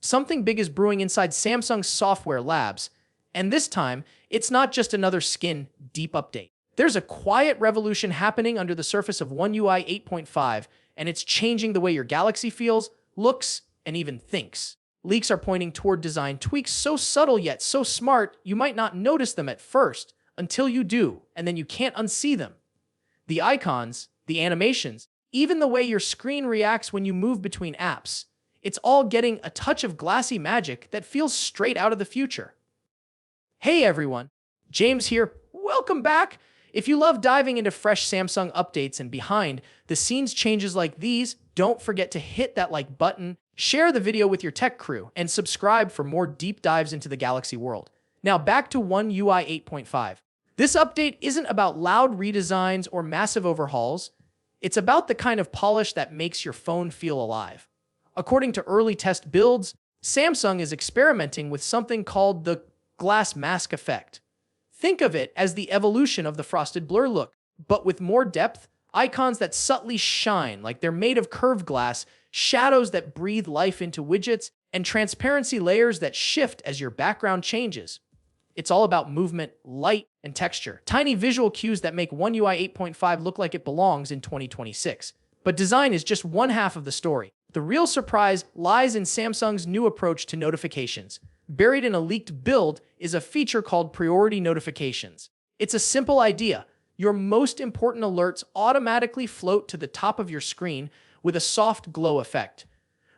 Something big is brewing inside Samsung's software labs, and this time, it's not just another skin-deep update. There's a quiet revolution happening under the surface of One UI 8.5, and it's changing the way your Galaxy feels, looks, and even thinks. Leaks are pointing toward design tweaks so subtle yet so smart, you might not notice them at first, until you do, and then you can't unsee them. The icons, the animations, even the way your screen reacts when you move between apps. It's all getting a touch of glassy magic that feels straight out of the future. Hey everyone, James here. Welcome back. If you love diving into fresh Samsung updates and behind-the-scenes changes like these, don't forget to hit that like button, share the video with your tech crew, and subscribe for more deep dives into the Galaxy world. Now back to One UI 8.5. This update isn't about loud redesigns or massive overhauls. It's about the kind of polish that makes your phone feel alive. According to early test builds, Samsung is experimenting with something called the glass mask effect. Think of it as the evolution of the frosted blur look, but with more depth, icons that subtly shine like they're made of curved glass, shadows that breathe life into widgets, and transparency layers that shift as your background changes. It's all about movement, light, and texture. Tiny visual cues that make One UI 8.5 look like it belongs in 2026. But design is just one half of the story. The real surprise lies in Samsung's new approach to notifications. Buried in a leaked build is a feature called priority notifications. It's a simple idea. Your most important alerts automatically float to the top of your screen with a soft glow effect.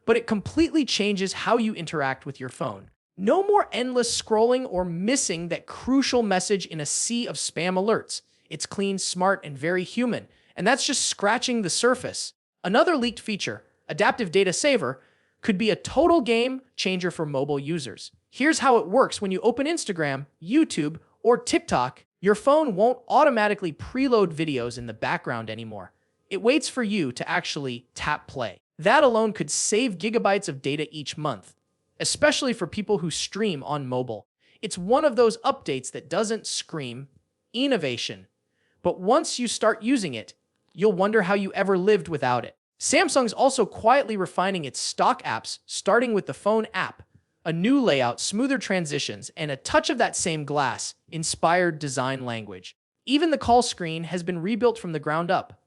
But it completely changes how you interact with your phone. No more endless scrolling or missing that crucial message in a sea of spam alerts. It's clean, smart, and very human. And that's just scratching the surface. Another leaked feature, Adaptive Data Saver, could be a total game changer for mobile users. Here's how it works when you open Instagram, YouTube, or TikTok. Your phone won't automatically preload videos in the background anymore. It waits for you to actually tap play. That alone could save gigabytes of data each month, especially for people who stream on mobile. It's one of those updates that doesn't scream innovation, but once you start using it, you'll wonder how you ever lived without it. Samsung's also quietly refining its stock apps, starting with the phone app. A new layout, smoother transitions, and a touch of that same glass-inspired design language. Even the call screen has been rebuilt from the ground up.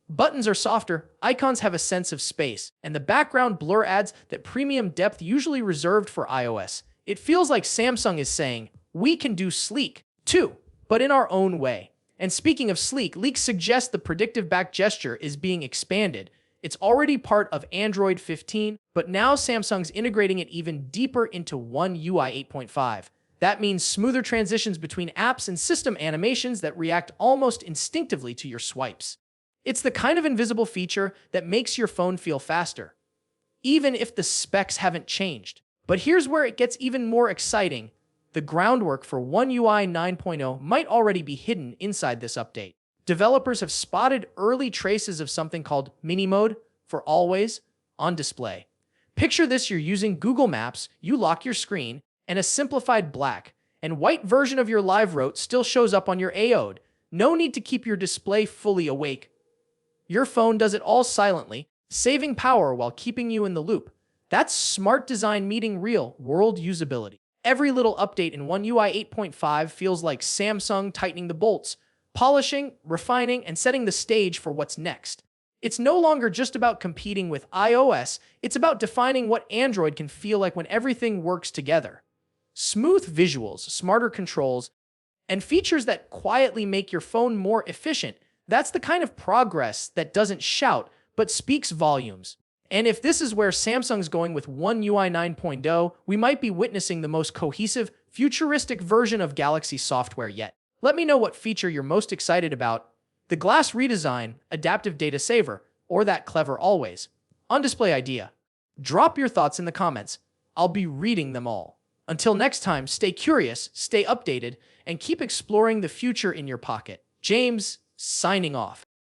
Buttons are softer, icons have a sense of space, and the background blur adds that premium depth usually reserved for iOS. It feels like Samsung is saying, we can do sleek, too, but in our own way. And speaking of sleek, leaks suggest the predictive back gesture is being expanded. It's already part of Android 15, but now Samsung's integrating it even deeper into One UI 8.5. That means smoother transitions between apps and system animations that react almost instinctively to your swipes. It's the kind of invisible feature that makes your phone feel faster, even if the specs haven't changed. But here's where it gets even more exciting. The groundwork for One UI 9.0 might already be hidden inside this update. Developers have spotted early traces of something called mini mode for always on display. Picture this: you're using Google Maps, you lock your screen, and a simplified black and white version of your live route still shows up on your AOD. No need to keep your display fully awake. Your phone does it all silently, saving power while keeping you in the loop. That's smart design meeting real-world usability. Every little update in One UI 8.5 feels like Samsung tightening the bolts, polishing, refining, and setting the stage for what's next. It's no longer just about competing with iOS, it's about defining what Android can feel like when everything works together. Smooth visuals, smarter controls, and features that quietly make your phone more efficient. That's the kind of progress that doesn't shout, but speaks volumes. And if this is where Samsung's going with One UI 9.0, we might be witnessing the most cohesive, futuristic version of Galaxy software yet. Let me know what feature you're most excited about: the glass redesign, adaptive data saver, or that clever always on display idea. Drop your thoughts in the comments. I'll be reading them all. Until next time, stay curious, stay updated, and keep exploring the future in your pocket. James, signing off.